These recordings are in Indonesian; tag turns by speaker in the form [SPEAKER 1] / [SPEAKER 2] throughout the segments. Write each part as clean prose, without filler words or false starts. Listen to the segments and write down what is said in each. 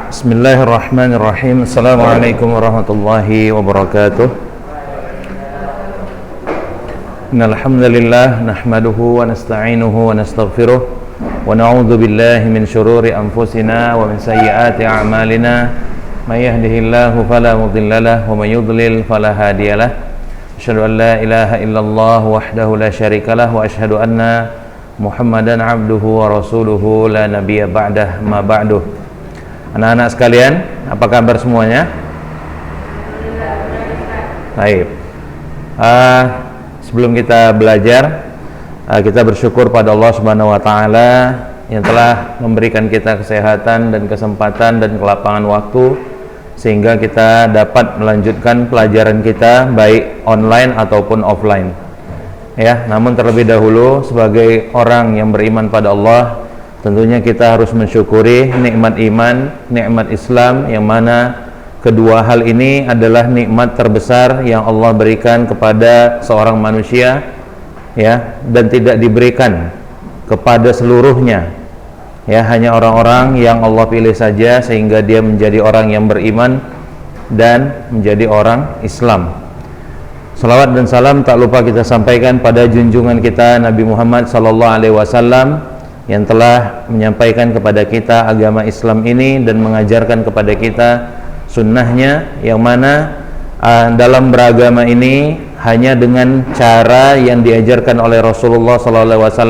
[SPEAKER 1] Bismillahirrahmanirrahim. Assalamualaikum warahmatullahi wabarakatuh. Innal hamdalillah nahmaduhu wa nasta'inuhu wa nastaghfiruh wa na'udzu billahi min shururi anfusina wa min sayyiati a'malina. May yahdihillahu fala mudhillalah wa may yudlil fala hadiyalah. Asyhadu an la ilaha illallah wahdahu la syarikalah wa asyhadu anna Muhammadan abduhu wa rasuluhu la nabiyya ba'dah ma ba'duh. Anak-anak sekalian, apa kabar semuanya? Baik. Sebelum kita belajar, kita bersyukur pada Allah Subhanahu wa taala yang telah memberikan kita kesehatan dan kesempatan dan kelapangan waktu sehingga kita dapat melanjutkan pelajaran kita baik online ataupun offline. Ya, namun terlebih dahulu sebagai orang yang beriman pada Allah, tentunya kita harus mensyukuri nikmat iman, nikmat Islam, yang mana kedua hal ini adalah nikmat terbesar yang Allah berikan kepada seorang manusia, ya, dan tidak diberikan kepada seluruhnya. Ya, hanya orang-orang yang Allah pilih saja sehingga dia menjadi orang yang beriman dan menjadi orang Islam. Salawat dan salam tak lupa kita sampaikan pada junjungan kita Nabi Muhammad SAW yang telah menyampaikan kepada kita agama Islam ini dan mengajarkan kepada kita sunnahnya, yang mana dalam beragama ini hanya dengan cara yang diajarkan oleh Rasulullah SAW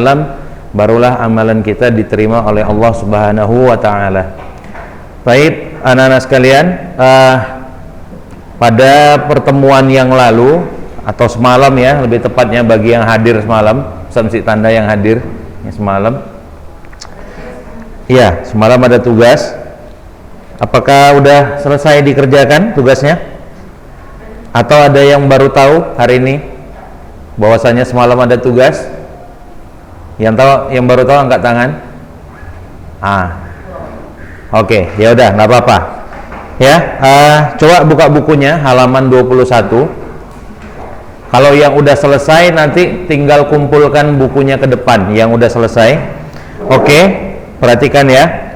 [SPEAKER 1] barulah amalan kita diterima oleh Allah Subhanahu wa taala. Baik, anak-anak sekalian, pada pertemuan yang lalu atau semalam, ya, lebih tepatnya bagi yang hadir semalam, samsi tanda yang hadir semalam. Iya, semalam ada tugas. Apakah udah selesai dikerjakan tugasnya? Atau ada yang baru tahu hari ini bahwasanya semalam ada tugas? Yang tahu, yang baru tahu angkat tangan. Oke, ya udah, nggak apa-apa. Ya, coba buka bukunya halaman 21. Kalau yang udah selesai nanti tinggal kumpulkan bukunya ke depan yang udah selesai. Oke. Perhatikan ya,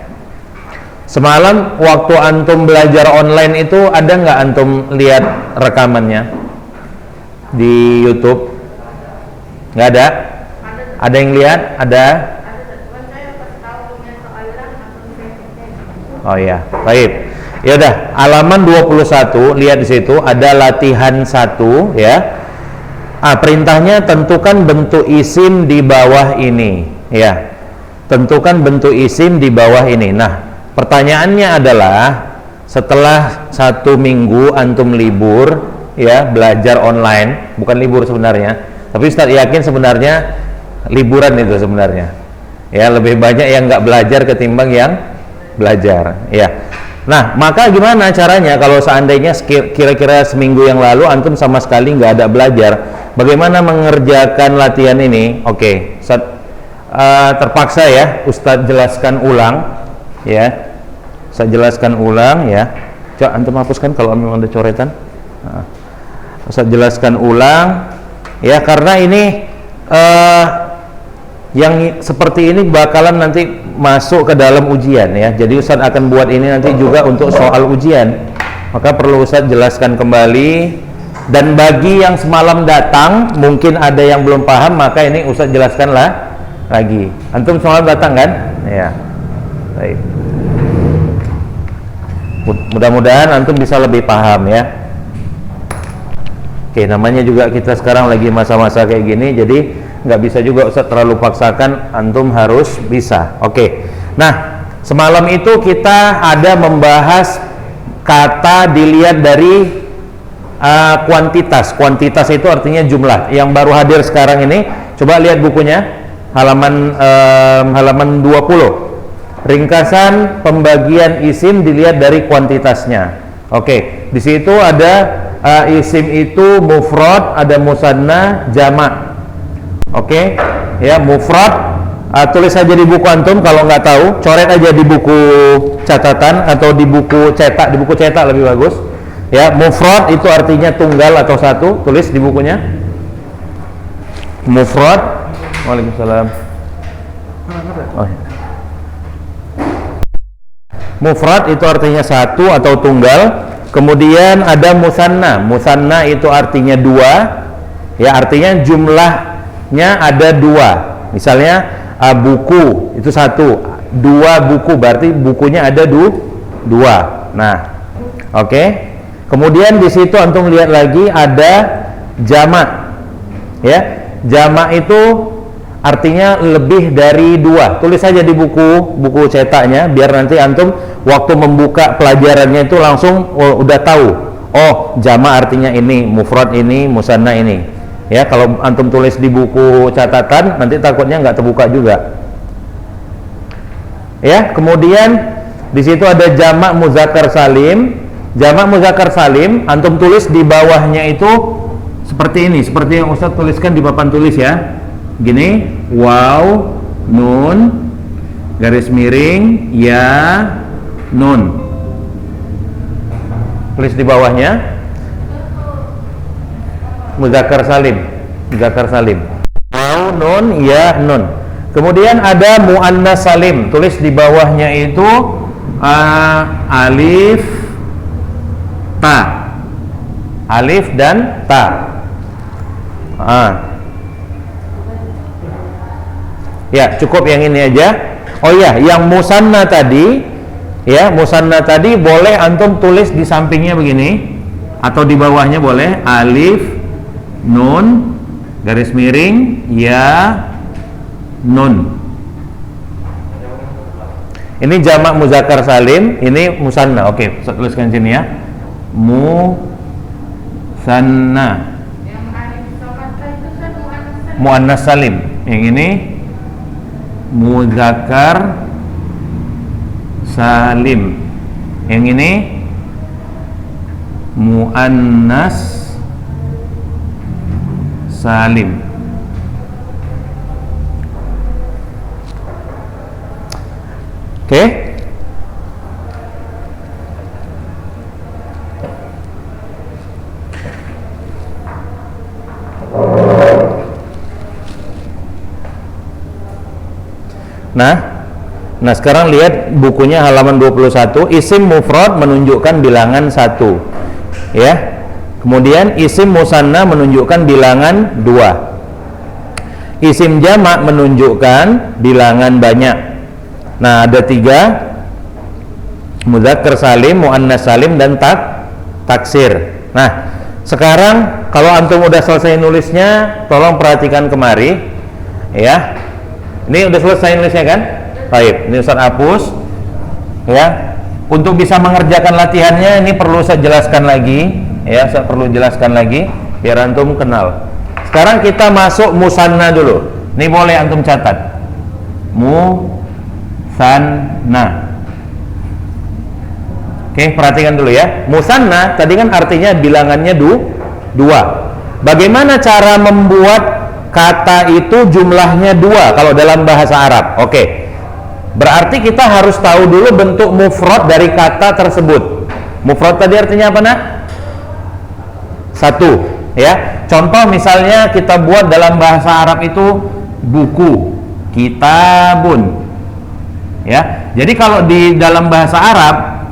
[SPEAKER 1] semalam waktu antum belajar online itu ada nggak antum lihat rekamannya di YouTube? Nggak ada? Ada yang lihat? Ada? Oh ya, baik. Ya udah, halaman 21, lihat di situ ada latihan 1, ya. Perintahnya tentukan bentuk isim di bawah ini, ya. Tentukan bentuk isim di bawah ini. Nah, pertanyaannya adalah setelah 1 minggu antum libur, ya, belajar online, bukan libur sebenarnya, tapi Ustaz yakin sebenarnya liburan itu sebenarnya, ya, lebih banyak yang nggak belajar ketimbang yang belajar, ya. Nah, maka gimana caranya kalau seandainya kira-kira seminggu yang lalu antum sama sekali nggak ada belajar, bagaimana mengerjakan latihan ini? Oke, terpaksa ya Ustadz jelaskan ulang, ya. Saya jelaskan ulang, ya. Coba antum hapuskan kalau memang ada coretan. Ustadz jelaskan ulang, ya, karena ini yang seperti ini bakalan nanti masuk ke dalam ujian, ya. Jadi Ustadz akan buat ini nanti juga untuk soal ujian, maka perlu Ustadz jelaskan kembali. Dan bagi yang semalam datang mungkin ada yang belum paham, maka ini Ustadz jelaskanlah lagi. Antum semalam datang kan? Ya. Baik. Mudah-mudahan antum bisa lebih paham, ya. Oke, namanya juga kita sekarang lagi masa-masa kayak gini, jadi nggak bisa juga Ustaz terlalu paksakan, antum harus bisa. Oke. Nah, semalam itu kita ada membahas kata dilihat dari kuantitas. Kuantitas itu artinya jumlah. Yang baru hadir sekarang ini, coba lihat bukunya. Halaman 20. Ringkasan pembagian isim dilihat dari kuantitasnya. Oke, di situ ada isim itu mufrad, ada musanna, jamak. Oke, ya, mufrad tulis aja di buku antum, kalau nggak tahu coret aja di buku catatan atau di buku cetak, lebih bagus. Ya, mufrad itu artinya tunggal atau satu, tulis di bukunya. Mufrad. Waalaikumsalam. Oh, ya. Mufrad itu artinya satu atau tunggal. Kemudian ada musanna. Musanna itu artinya dua. Ya, artinya jumlahnya ada dua. Misalnya buku itu satu, dua buku berarti bukunya ada dua. Nah, oke. Kemudian di situ antum lihat lagi ada jamak. Ya, jamak itu artinya lebih dari dua. Tulis saja di buku cetaknya biar nanti antum waktu membuka pelajarannya itu langsung udah tahu. Oh, jamak artinya ini, mufrad ini, musanna ini. Ya, kalau antum tulis di buku catatan nanti takutnya nggak terbuka juga. Ya, kemudian di situ ada jamak muzakkar salim. Jamak muzakkar salim antum tulis di bawahnya itu seperti ini, seperti yang Ustaz tuliskan di papan tulis ya. Gini, waw, nun, garis miring, ya, nun. Tulis di bawahnya muzakkar salim, muzakkar salim. Waw, nun, ya, nun. Kemudian ada muannas salim. Tulis di bawahnya itu alif, ta. Alif dan ta. Ya, cukup yang ini aja. Oh ya, yang musanna tadi, ya, musanna tadi boleh antum tulis di sampingnya begini atau di bawahnya boleh alif, nun, garis miring, ya, nun. Ini jamak muzakkar salim, ini musanna. Oke, saya tuliskan sini ya. Musanna. Muannas salim. Yang ini muzakkar salim. Yang ini muannas salim. Oke. Nah sekarang lihat bukunya halaman 21. Isim mufrad menunjukkan bilangan 1, ya. Kemudian isim musanna menunjukkan bilangan 2. Isim jamak menunjukkan bilangan banyak. Nah, ada 3, mudzakkar salim, muannas salim, dan taksir. Nah, sekarang kalau antum udah selesai nulisnya, tolong perhatikan kemari, ya. Ini udah selesai nulisnya kan? Baik, ini Ustaz hapus, ya. Untuk bisa mengerjakan latihannya, ini perlu saya jelaskan lagi, ya. Saya perlu jelaskan lagi biar antum kenal. Sekarang kita masuk musanna dulu. Ini boleh antum catat. Musanna. Oke, perhatikan dulu ya. Musanna tadi kan artinya bilangannya 2. Bagaimana cara membuat kata itu jumlahnya 2 kalau dalam bahasa Arab? Oke. Berarti kita harus tahu dulu bentuk mufrad dari kata tersebut. Mufrad tadi artinya apa, nak? 1, ya. Contoh misalnya kita buat dalam bahasa Arab itu buku, kitabun. Ya. Jadi kalau di dalam bahasa Arab,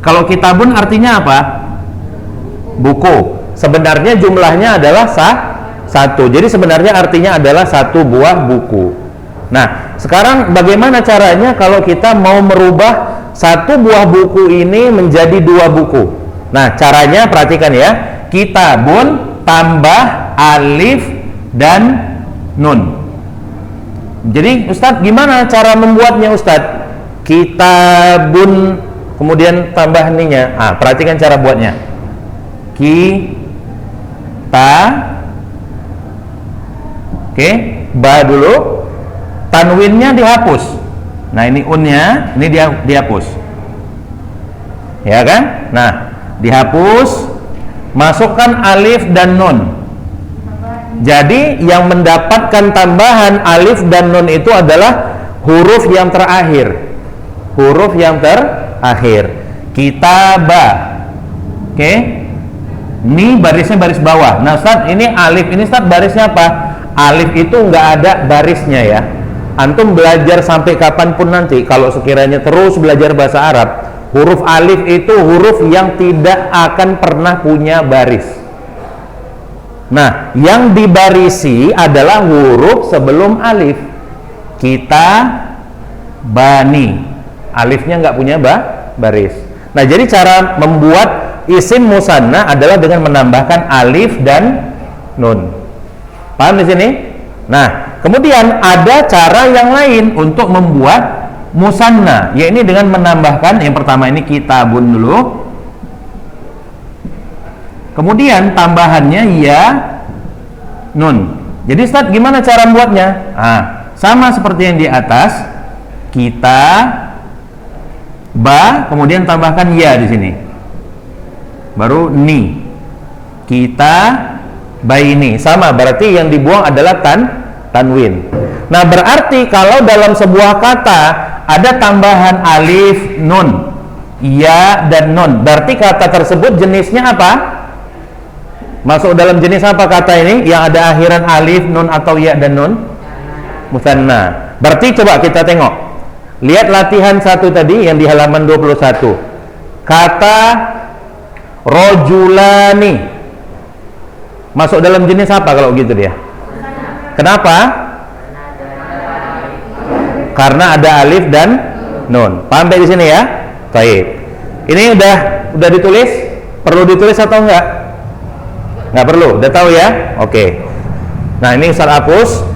[SPEAKER 1] kalau kitabun artinya apa? Buku. Sebenarnya jumlahnya adalah 1. Jadi sebenarnya artinya adalah 1 buah buku. Nah, sekarang bagaimana caranya kalau kita mau merubah 1 buah buku ini menjadi 2 buku? Nah, caranya perhatikan ya. Kitabun tambah alif dan nun. Jadi Ustadz, gimana cara membuatnya Ustadz? Kitabun kemudian tambah ininya. Perhatikan cara buatnya. Oke, ba dulu. Tanwinnya dihapus. Nah, ini unnya, ini dihapus. Ya kan? Nah, dihapus. Masukkan alif dan nun. Jadi yang mendapatkan tambahan alif dan nun itu adalah huruf yang terakhir. Huruf yang terakhir. Kitaba. Oke. Ini barisnya baris bawah. Nah, Ustaz, ini alif, ini Ustaz barisnya apa? Alif itu nggak ada barisnya ya. Antum belajar sampai kapanpun nanti, kalau sekiranya terus belajar bahasa Arab, huruf alif itu huruf yang tidak akan pernah punya baris. Nah, yang dibarisi adalah huruf sebelum alif. Kita, bani, alifnya nggak punya baris. Nah, jadi cara membuat isim musanna adalah dengan menambahkan alif dan nun. Paham di sini? Nah, kemudian ada cara yang lain untuk membuat musanna, yaitu dengan menambahkan, yang pertama ini kitabun dulu, kemudian tambahannya ya, nun. Jadi Ustaz, gimana cara membuatnya? Sama seperti yang di atas, kita, ba, kemudian tambahkan ya di sini, baru ni, kita, baini. Sama, berarti yang dibuang adalah tanwin. Nah, berarti kalau dalam sebuah kata ada tambahan alif, nun, ya dan nun, berarti kata tersebut jenisnya apa? Masuk dalam jenis apa kata ini yang ada akhiran alif, nun atau ya dan nun? Musanna. Berarti coba kita tengok, lihat latihan satu tadi yang di halaman 21. Kata rojulani masuk dalam jenis apa kalau gitu dia? Kenapa? Karena ada alif dan nun. Paham di sini ya? Baik. Ini udah ditulis? Perlu ditulis atau enggak? Enggak perlu. Udah tahu ya? Oke. Nah, ini Ustaz hapus.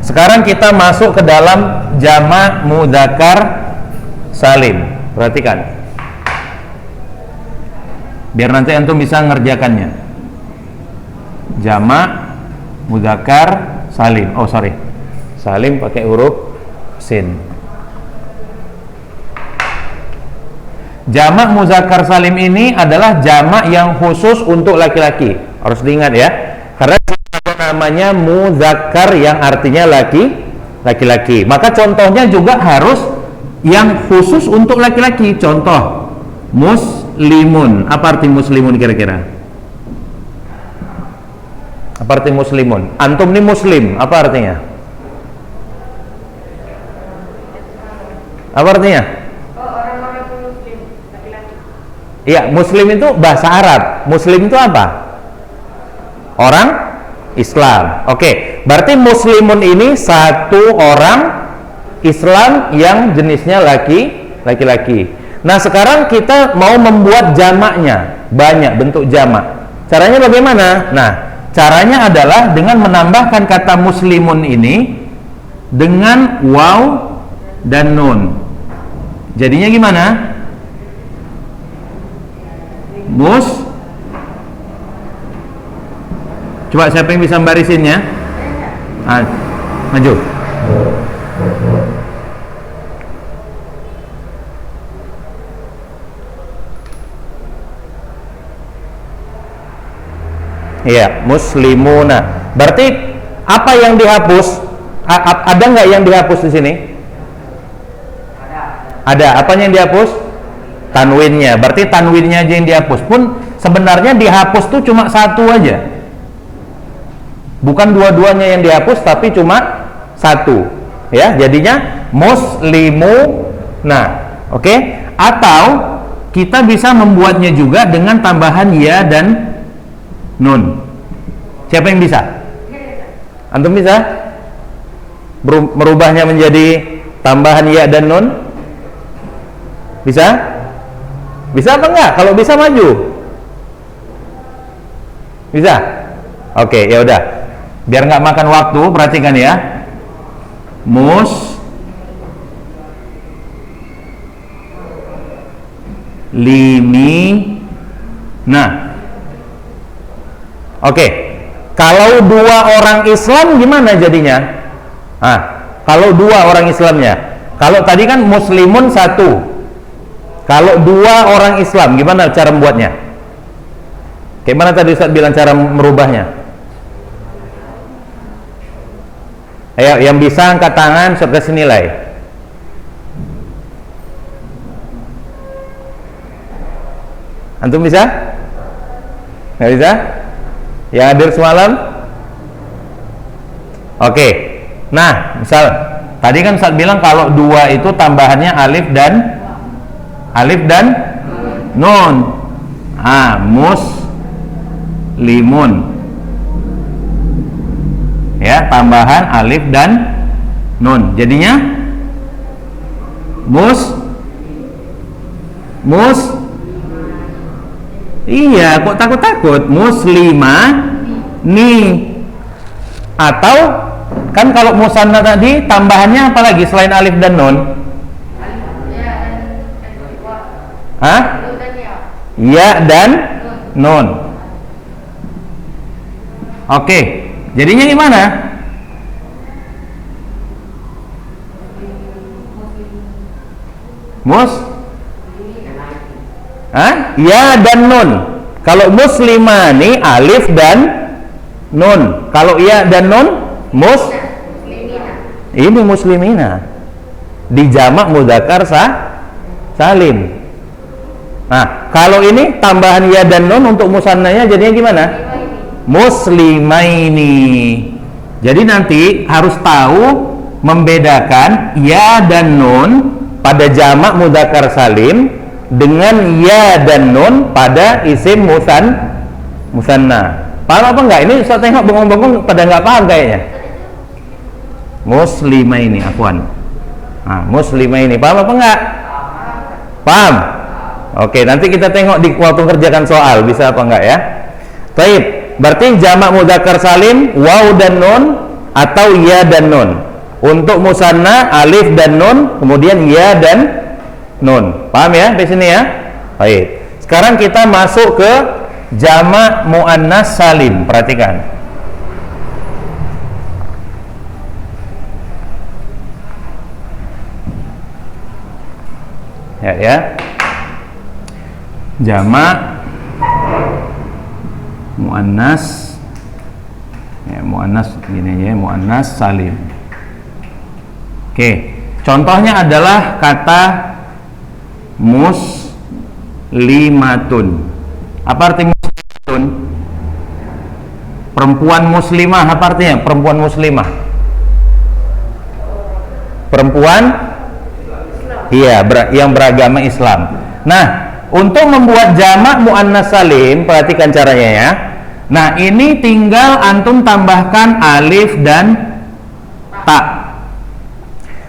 [SPEAKER 1] Sekarang kita masuk ke dalam jamak mudzakkar salim. Perhatikan, biar nanti antum bisa ngerjakannya. Jamak mudzakkar salim. Oh sorry, salim pakai huruf sin. Jamak mudzakkar salim ini adalah jamak yang khusus untuk laki-laki. Harus diingat ya, karena namanya mudzakkar yang artinya laki-laki. Maka contohnya juga harus yang khusus untuk laki-laki. Contoh, muslimun. Apa arti muslimun kira-kira? Apa arti muslimun? Antum ini muslim, apa artinya? Apa artinya? Orang-orang muslim, laki-laki. Iya, muslim itu bahasa Arab. Muslim itu apa? Orang Islam. Oke, berarti muslimun ini satu orang Islam yang jenisnya laki-laki. Nah, sekarang kita mau membuat jamaknya, banyak bentuk jamak. Caranya bagaimana? Nah, caranya adalah dengan menambahkan kata muslimun ini dengan waw dan nun. Jadinya gimana? Coba siapa yang bisa barisinnya? Maju. Iya, muslimuna. Berarti apa yang dihapus? Ada nggak yang dihapus di sini? Ada. Apanya yang dihapus? Tanwinnya. Berarti tanwinnya aja yang dihapus. Pun sebenarnya dihapus tuh cuma satu aja. Bukan dua-duanya yang dihapus, tapi cuma satu. Ya, jadinya muslimu. Nah, oke. Atau kita bisa membuatnya juga dengan tambahan ya dan nun. Siapa yang bisa? Antum bisa? Merubahnya menjadi tambahan ya dan nun? Bisa? Bisa apa enggak? Kalau bisa maju. Bisa? Oke, ya udah. Biar nggak makan waktu, perhatikan ya. Nah, oke. Kalau dua orang Islam gimana jadinya? Kalau dua orang Islamnya, kalau tadi kan muslimun satu. Kalau dua orang Islam gimana cara membuatnya? Gimana tadi Ustaz bilang cara merubahnya? Ayo, yang bisa angkat tangan, Ustaz kasih nilai. Antum bisa? Nggak bisa? Yang hadir semalam? Oke. Nah, misal tadi kan Ustaz bilang kalau dua itu tambahannya alif dan nun. Muslimun. Ya, tambahan alif dan nun. Jadinya iya, kok takut-takut? Muslimah nih. Atau kan kalau musanna tadi tambahannya apa lagi selain alif dan nun? Ya dan nun. Oke, jadinya gimana? Ya dan nun. Kalau muslimani alif dan nun. Kalau ya dan nun ini muslimina. Di jamak mudzakkar salim. Nah, kalau ini tambahan ya dan nun untuk musannanya jadinya gimana? Muslimaini. Jadi nanti harus tahu membedakan ya dan nun pada jamak mudzakkar salim dengan ya dan nun pada isim musanna. Paham apa enggak? Ini saya tengok bengong-bengong pada enggak paham kayaknya. Muslimaini, afwan. Muslimaini. Paham apa enggak? Paham? Oke, nanti kita tengok di waktu kerjakan soal bisa apa enggak ya. Baik, berarti jamak mudzakkar salim waw dan nun atau ya dan nun. Untuk musanna alif dan nun, kemudian ya dan nun. Paham ya di sini ya? Baik. Sekarang kita masuk ke jamak muannas salim. Perhatikan. Ya. Jamak muannas muannas gini ya, muannas salim. Oke, contohnya adalah kata muslimatun. Apa arti muslimatun? Perempuan muslimah. Apa artinya perempuan muslimah? Perempuan yang beragama Islam. Nah, untuk membuat jamak muannas salim, perhatikan caranya ya. Nah, ini tinggal antum tambahkan alif dan ta.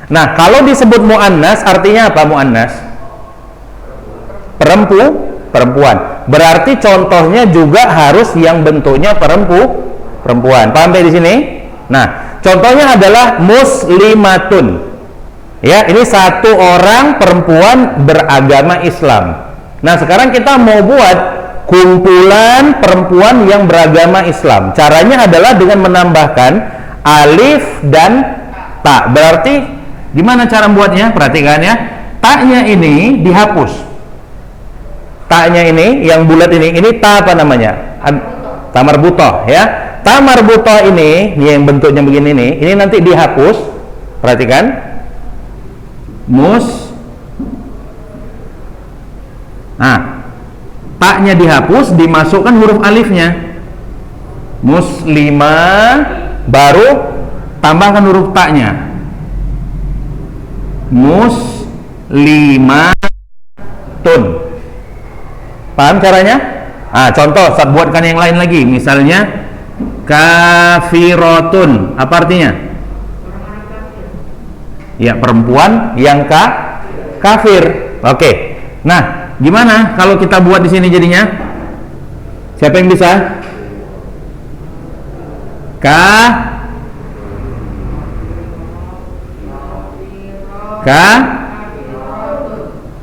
[SPEAKER 1] Nah, kalau disebut muannas artinya apa muannas? Perempuan. Berarti contohnya juga harus yang bentuknya perempuan. Paham di sini? Nah, contohnya adalah muslimatun. Ya, ini satu orang perempuan beragama Islam. Nah, sekarang kita mau buat kumpulan perempuan yang beragama Islam. Caranya adalah dengan menambahkan alif dan ta. Berarti gimana cara membuatnya? Perhatikan ya. Ta-nya ini dihapus. Ta-nya ini yang bulat ini ta apa namanya? Ta marbuthah ya. Ta marbuthah ini yang bentuknya begini ini nanti dihapus. Perhatikan. Nah, ta-nya dihapus, dimasukkan huruf alifnya. Muslimah, baru tambahkan huruf ta-nya. Muslimatun. Paham caranya? Contoh, saya buatkan yang lain lagi. Misalnya kafirotun. Apa artinya? Ya, perempuan yang kafir. Oke. Nah, gimana kalau kita buat di sini jadinya? Siapa yang bisa?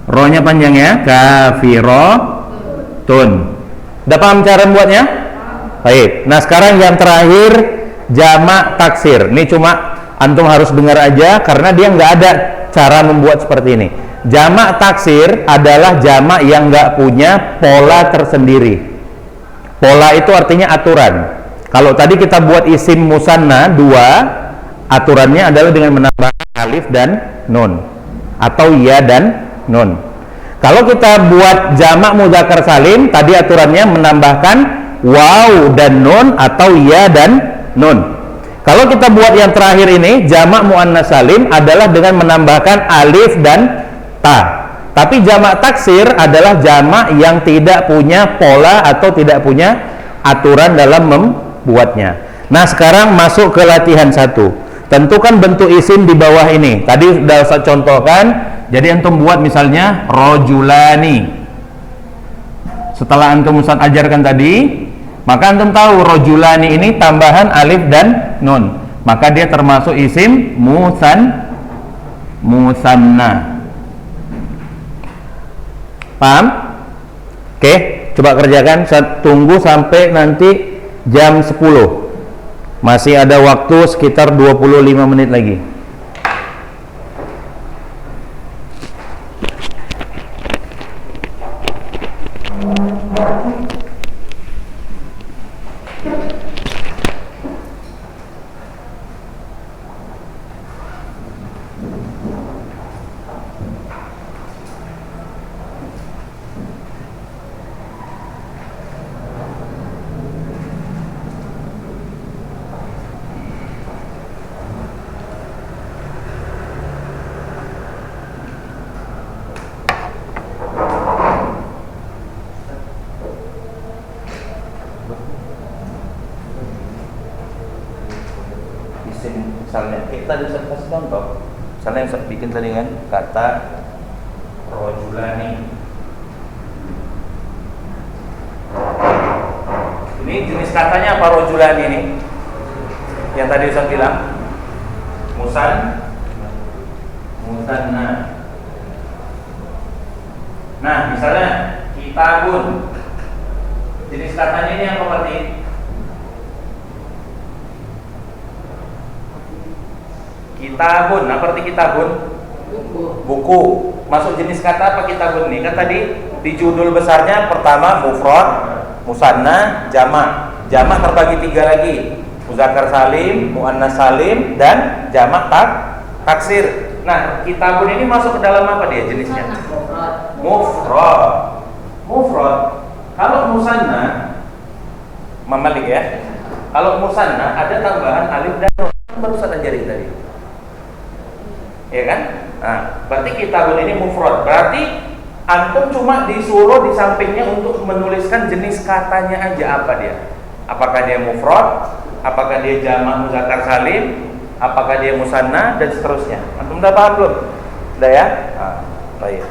[SPEAKER 1] Ro-nya panjang ya. Kafirotun. Udah paham cara membuatnya? Baik. Nah, sekarang yang terakhir jamak taksir. Ini cuma antum harus dengar aja karena dia nggak ada cara membuat seperti ini. Jamak taksir adalah jamak yang nggak punya pola tersendiri. Pola itu artinya aturan. Kalau tadi kita buat isim musanna 2, aturannya adalah dengan menambahkan alif dan nun atau ya dan nun. Kalau kita buat jamak mudzakkar salim, tadi aturannya menambahkan waw dan nun atau ya dan nun. Kalau kita buat yang terakhir ini, jamak muannas salim adalah dengan menambahkan alif dan ta. Tapi jamak taksir adalah jamak yang tidak punya pola atau tidak punya aturan dalam membuatnya. Nah, sekarang masuk ke latihan 1. Tentukan bentuk isim di bawah ini. Tadi sudah saya contohkan. Jadi antum buat misalnya rojulani. Setelah antum Ustaz ajarkan tadi, maka antum tahu rojulani ini tambahan alif dan nun, maka dia termasuk isim musanna. Paham? Oke, coba kerjakan. Saya tunggu sampai nanti jam 10. Masih ada waktu sekitar 25 menit lagi. Misalnya kita bisa kasih contoh, misalnya yang saya bikin tadi kan kata rojulani, ini jenis katanya apa rojulani ini yang tadi saya bilang? Musanna. Nah, misalnya kitabun, jenis katanya ini apa berarti? Kitabun, apa arti kitabun? Buku. Masuk jenis kata apa kitabun ini? Kan tadi di judul besarnya pertama mufrad, musanna, jamak. Jamak terbagi 3 lagi. Muzakkar salim, muannas salim, dan jamak taksir. Nah, kitabun ini masuk ke dalam apa dia jenisnya? Mufrad. Kalau musanna, Mamalik ya. Kalau musanna ada tambahan alif dan nun. Baru saya ajarin tadi. Ya kan? Nah, berarti kitabun ini mufrad. Berarti antum cuma disuruh di sampingnya untuk menuliskan jenis katanya aja apa dia. Apakah dia mufrad? Apakah dia jamak muzakkar salim? Apakah dia musanna dan seterusnya. Antum udah paham belum? Udah ya? Nah, baik.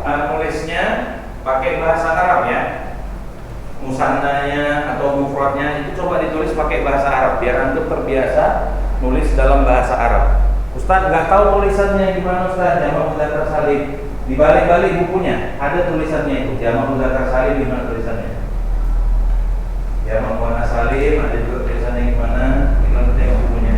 [SPEAKER 1] Nulisnya pakai bahasa Arab ya, musannanya atau mufradnya itu coba ditulis pakai bahasa Arab biar antum terbiasa nulis dalam bahasa Arab. Ustaz nggak tahu tulisannya gimana Ustaz, jamak muzakkar salim. Di balik-balik bukunya ada tulisannya itu, jamak muzakkar salim gimana tulisannya. Jamak muannas salim ada juga tulisannya gimana, tinggal tengok bukunya.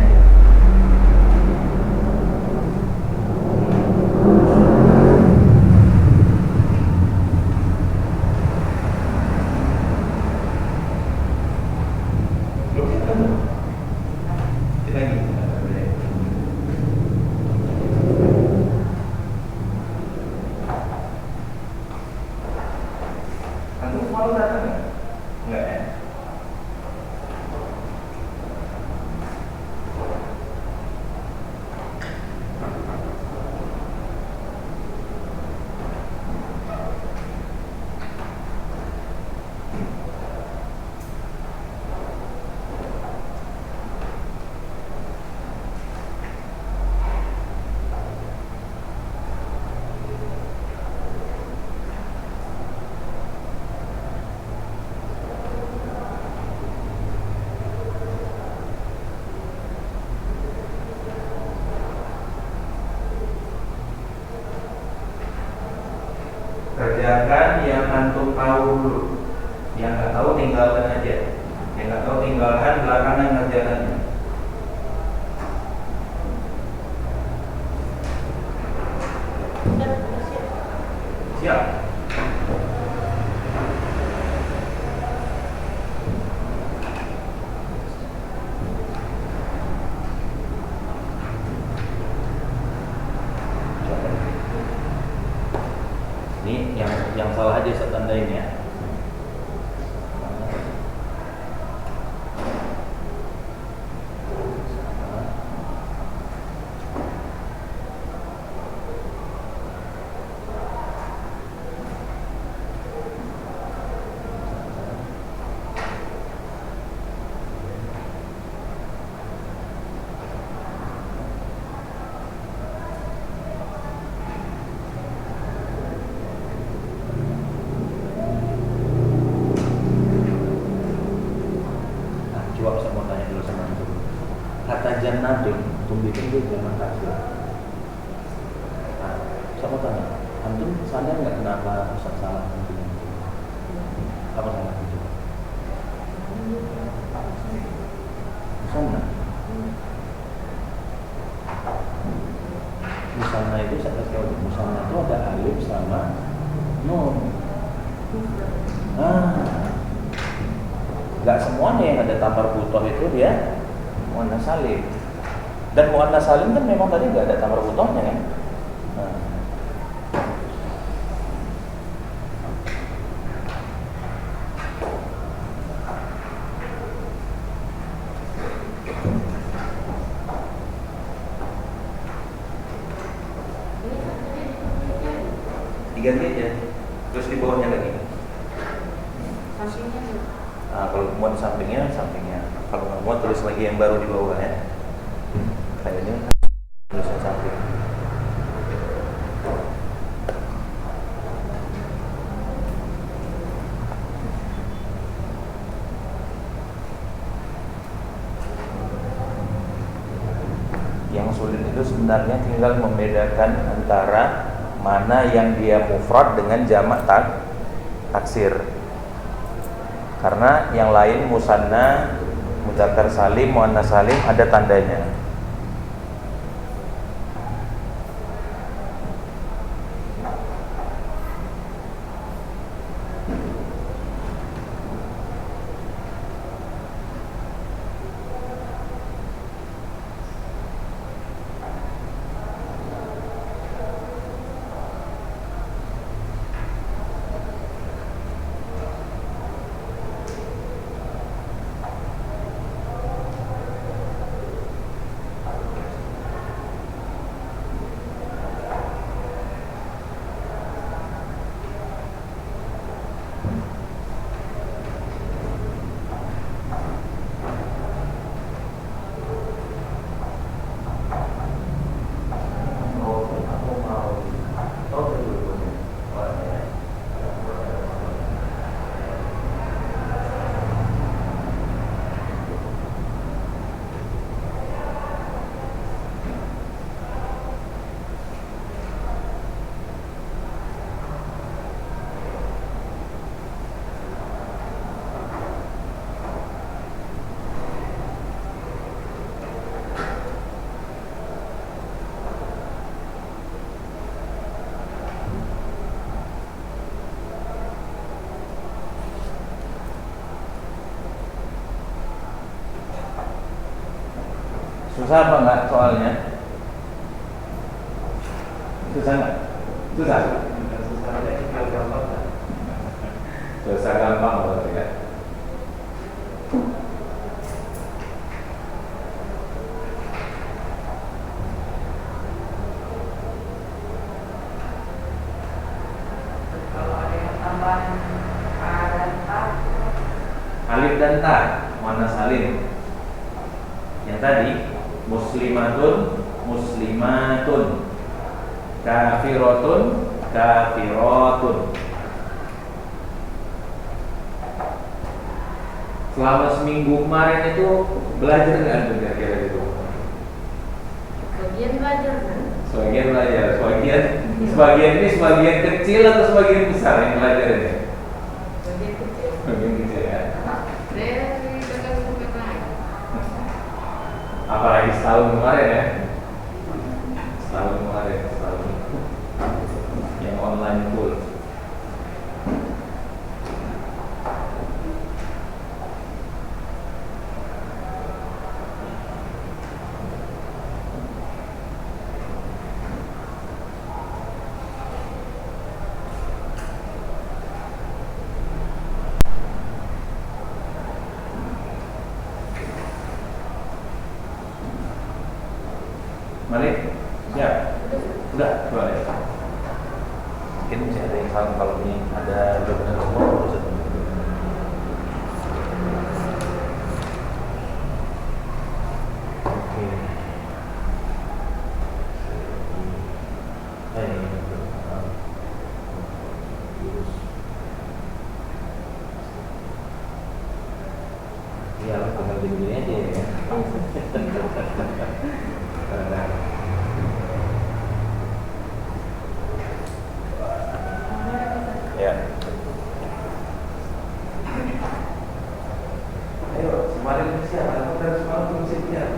[SPEAKER 1] Kerjakan yang antum tahu dulu. Yang nggak tahu tinggalkan aja. Yang nggak tahu tinggalkan, belakangan kerjakannya. Siap. Ini yang salah aja saya tandain ya. Coba saya mau tanya dulu sama antum. Kata jannadin, antum bikin dia jamak taksir. Nah, saya mau tanya, antum sadar nggak kenapa Ustaz salah antum? Apa salah antum? Musanna. Musanna itu saya kasih tahu, musanna itu ada alif sama nun. Gak semuanya yang ada tamar butoh itu dia muannas salim. Dan muannas salim kan memang tadi gak ada tamar butohnya kan. Diganti aja. Terus di bawahnya lagi. Nah, kalau muat sampingnya, kalau nggak muat tulis lagi yang baru di bawah ya. Kayak ini tulisan samping. Yang sulit itu sebenarnya tinggal membedakan antara mana yang dia mufrad dengan jamak taksir. Karena yang lain musanna, mudzakkar salim, muannas salim ada tandanya. Susah apa enggak soalnya? Susah enggak? Susah. Susah gampang berarti ya.
[SPEAKER 2] Kalau ada yang tambahan A dan Ta,
[SPEAKER 1] Alif dan ta, muannas salim. Yang tadi muslimatun, muslimatun, kafiratun, kafiratun. Selama seminggu kemarin itu belajar nggak kira-kira itu?
[SPEAKER 2] bagian belajar kan?
[SPEAKER 1] Sebagian belajar, sebagian Sebagian ini sebagian kecil atau sebagian besar yang belajar ini?
[SPEAKER 2] Bagian kecil.
[SPEAKER 1] Sebagian kecil ya.
[SPEAKER 2] Saya dengan bukan lain.
[SPEAKER 1] Apalagi setahun kemarin ya. Setahun yang online full. Mari, siap. Udah, boleh. Mungkin masih ada yang salah kalau ini ada benar nomor satu. Oke. Iya, tinggal begini aja ya. Ya. Ayo, semarin siap, aku dan semalam siap.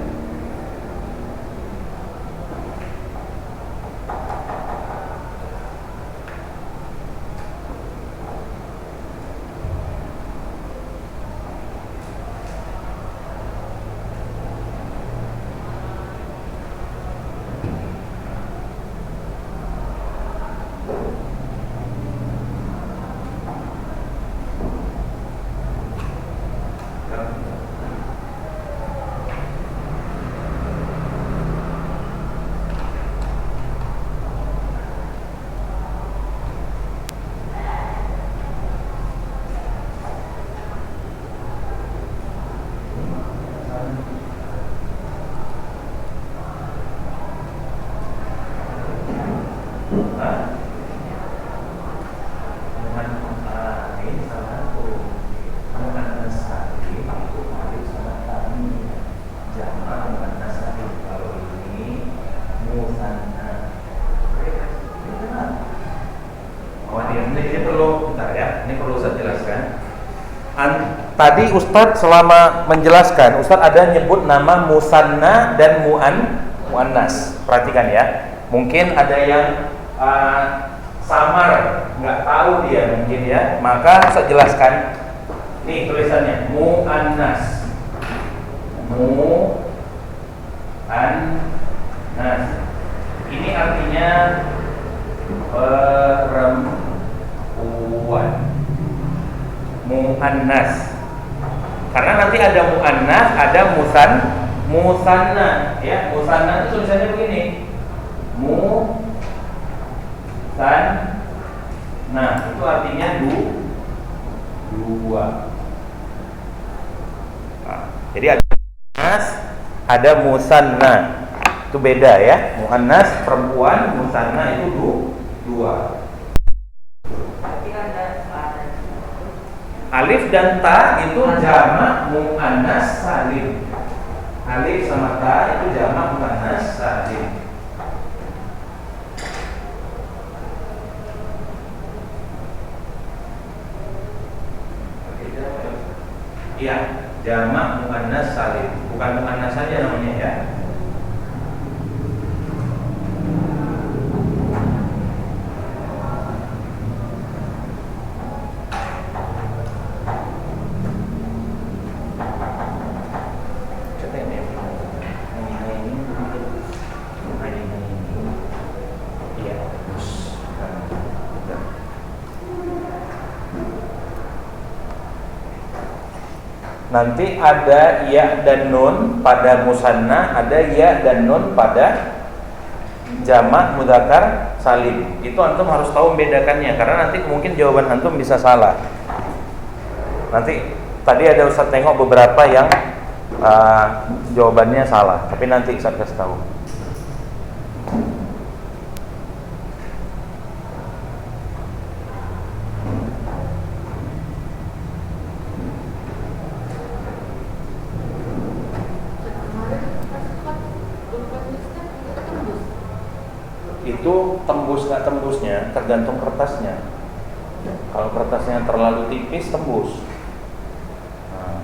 [SPEAKER 1] Tadi Ustadz selama menjelaskan, Ustadz ada nyebut nama musanna dan muannas. Perhatikan ya. Mungkin ada yang samar, nggak tahu dia mungkin ya. Maka Ustadz jelaskan. Nih tulisannya muannas. Muannas. Ini artinya perempuan. Muannas. Karena nanti ada muannas, ada musanna, ya. Musanna itu tulisannya begini. Musanna itu artinya dua. Nah, jadi ada muannas, ada musanna. Itu beda ya. Muannas perempuan, musanna itu dua. Alif dan ta itu jamak muannas salim. Alif sama ta itu jamak muannas salim. Iya, jamak muannas salim. Bukan muannas saja namanya ya. Nanti ada ya dan nun pada musanna, ada ya dan nun pada jamak mudzakkar salim. Itu antum harus tahu membedakannya karena nanti mungkin jawaban antum bisa salah. Nanti tadi ada Ustaz tengok beberapa yang jawabannya salah, tapi nanti Ustaz kasih tahu. Itu tembus nggak tembusnya tergantung kertasnya. Kalau kertasnya terlalu tipis tembus. Nah.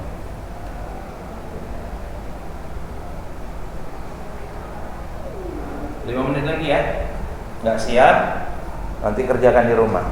[SPEAKER 1] 5 menit lagi ya. Nggak siap, nanti kerjakan di rumah.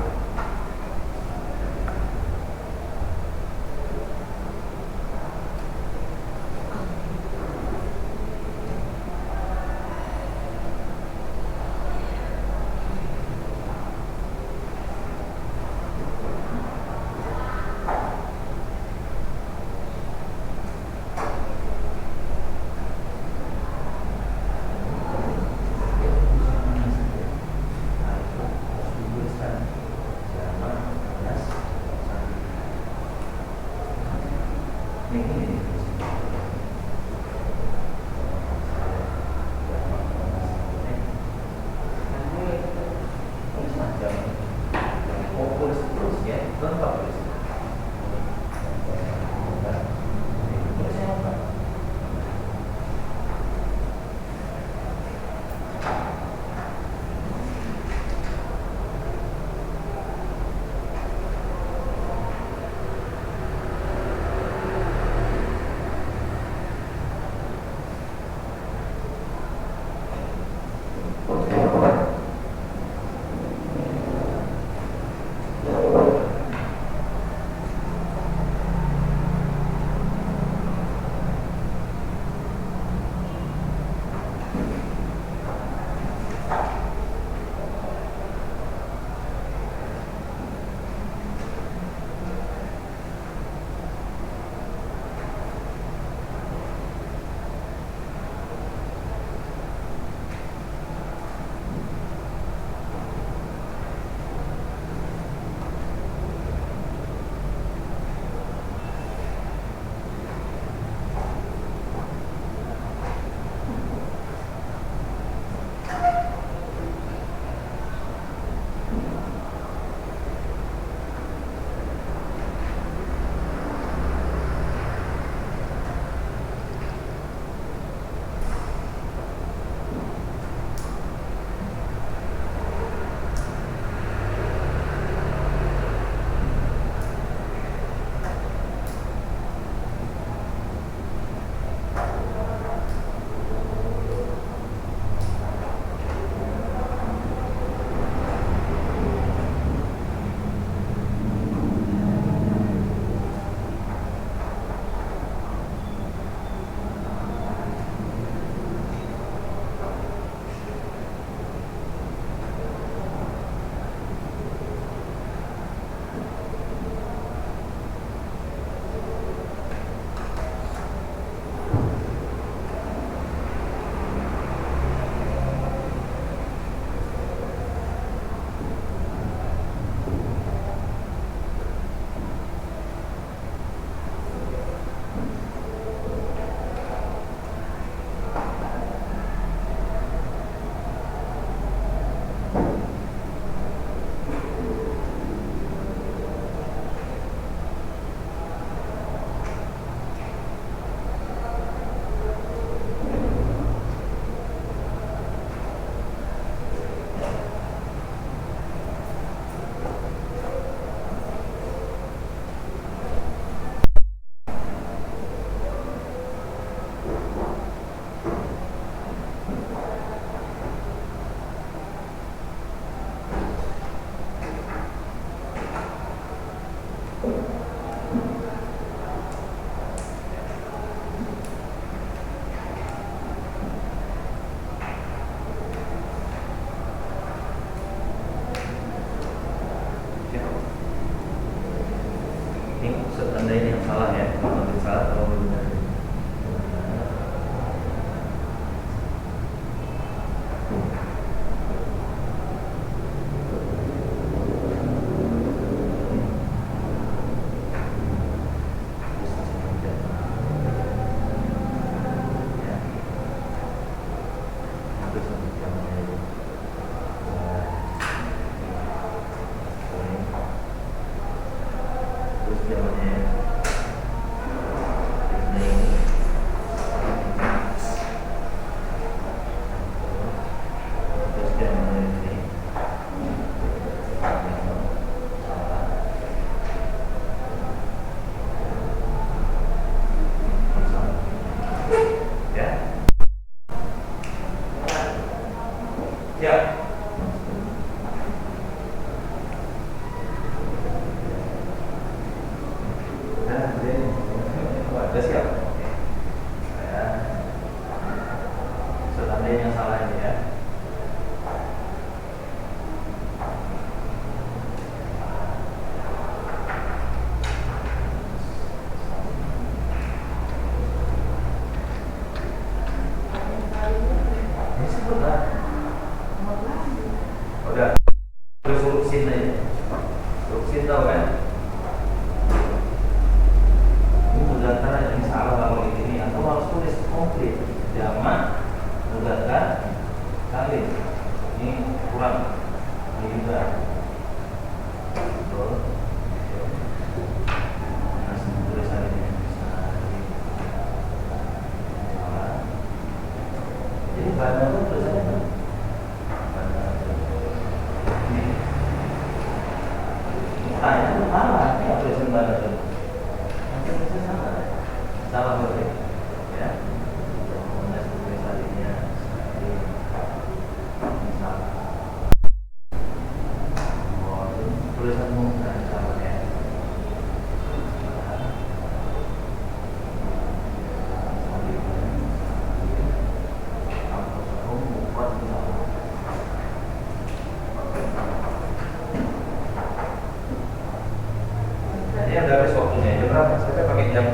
[SPEAKER 1] ini udah habis waktunya. Jam berapa? Saya pakai jam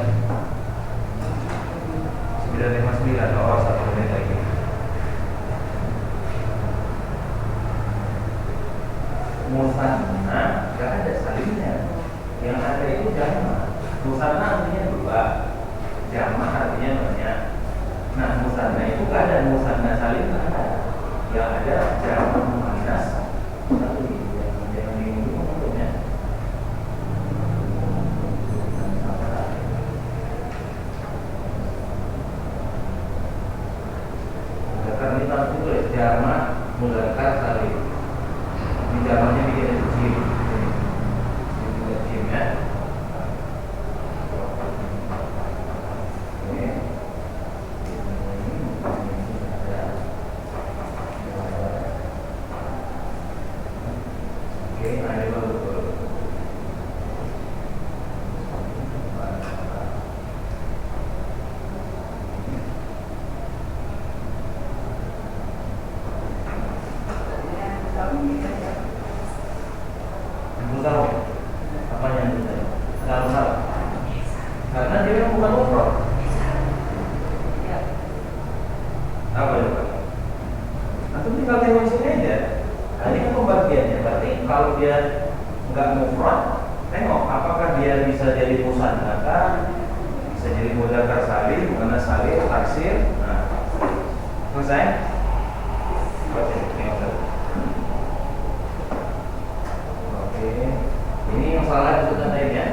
[SPEAKER 1] 9.59. Oh, 1 menit lagi. Musanna nggak ada salimnya. Yang ada itu jamak. Musanna artinya dua, jamak artinya banyak. Nah, musanna itu nggak ada, musanna salim nggak ada. Yang ada jamak muannas satu. Jangan bingung maksudnya. Karena ini harus tulis jamak mudzakkar salim. Ini jamaknya bikin jim. Ini jim ya. Karena dia bukan mufrad. Apa itu? Atau tinggal tengok sini aja. Nah, ini kan pembagiannya. Berarti kalau dia nggak mufrad, tengok apakah dia bisa jadi musanna, bisa jadi mudzakkar salim, muannas salim, taksir. Nah, selesai. Oke, ini masalah itu kan lainnya.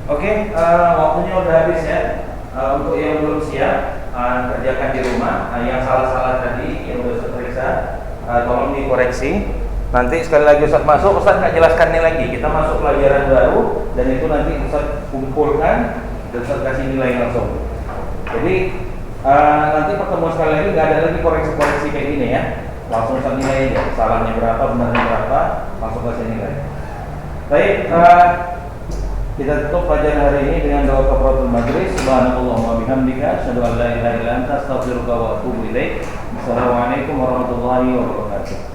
[SPEAKER 1] Oke, waktunya udah habis ya. Untuk yang belum siap, kerjakan di rumah. Yang salah-salah tadi, yang udah terperiksa, tolong dikoreksi. Nanti sekali lagi Ustaz masuk, Ustaz nggak jelaskan ini lagi. Kita masuk pelajaran baru, dan itu nanti Ustaz kumpulkan dan Ustaz kasih nilai langsung. Jadi nanti pertemuan sekali lagi nggak ada lagi koreksi-koreksi kayak gini ya. Langsung Ustaz nilai aja. Salahnya berapa, benarnya berapa, langsung kasih nilai. Baik. Kita tutup pelajaran hari ini dengan doa kafaratul majlis. Subhanallahumma wa bihamdika asyhadu an la ilaha illa anta astaghfiruka wa atubu ilaik. Assalamualaikum warahmatullahi wabarakatuh.